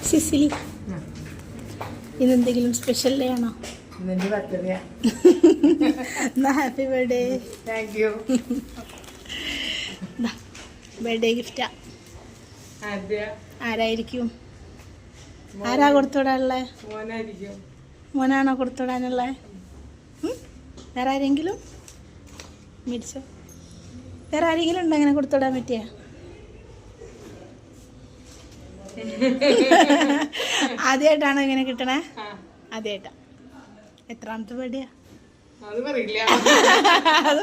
Cicily, ഇതെന്തെങ്കിലും special day ആണോ? എന്നാ happy birthday. Thank you. Birthday ഗിഫ്റ്റാ. ആരായിരിക്കും? ആരാ കൊടുത്തുവിടാനുള്ളേ? മോനാണോ കൊടുത്തുവിടാനുള്ളേ? വേറെ ആരെങ്കിലും മേടിച്ചോ? വേറെ ആരെങ്കിലും ഉണ്ടോ അങ്ങനെ കൊടുത്തുവിടാൻ പറ്റിയ? ആദ്യമായിട്ടാണോ ഇങ്ങനെ കിട്ടണേ? ആദ്യമായിട്ടാ. എത്രാമത്തെ ബർത്ത്ഡേയാ? അത്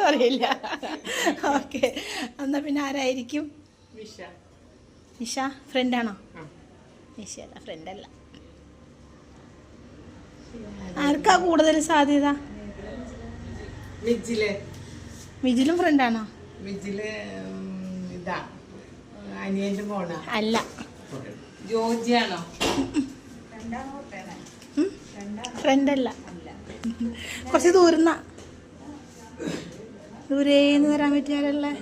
പറയില്ല. ഓക്കെ, എന്നാ പിന്നെ ആരായിരിക്കും? നിഷ. ഫ്രണ്ടാണോ? നിഷയല്ല, ഫ്രണ്ടല്ല. ആർക്കാ കൂടുതൽ സാധ്യത? മിജിലും ഫ്രണ്ടാണോ? അല്ല. ജോജിയാണോ? ഫ്രണ്ടല്ല, കുറച്ച് ദൂരേന്ന് വരാൻ പറ്റിയാലല്ലേ?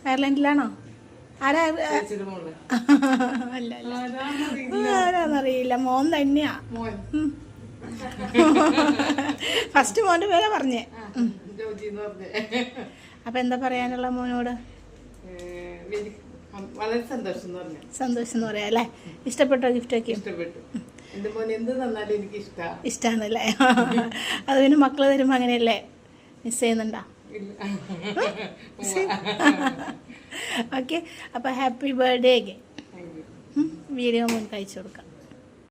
അയർലൻഡിലാണോ? ആരാ? അല്ല, ആരാന്നറിയില്ല. മോൻ തന്നെയാ. ഫസ്റ്റ് മോന്റെ പേരാ പറഞ്ഞേ. അപ്പൊ എന്താ പറയാനുള്ള മോനോട്? വളരെ സന്തോഷം എന്ന് പറയാ അല്ലേ? ഇഷ്ടപ്പെട്ടോ ഗിഫ്റ്റൊക്കെ? ഇഷ്ടാണല്ലേ? അത് പിന്നെ മക്കള് തരുമ്പോ അങ്ങനെയല്ലേ? മിസ് ചെയ്യുന്നുണ്ടോ? ഓക്കെ, അപ്പൊ ഹാപ്പി ബർത്ത്ഡേ. വീഡിയോ മുൻക് അയച്ചു കൊടുക്കാം.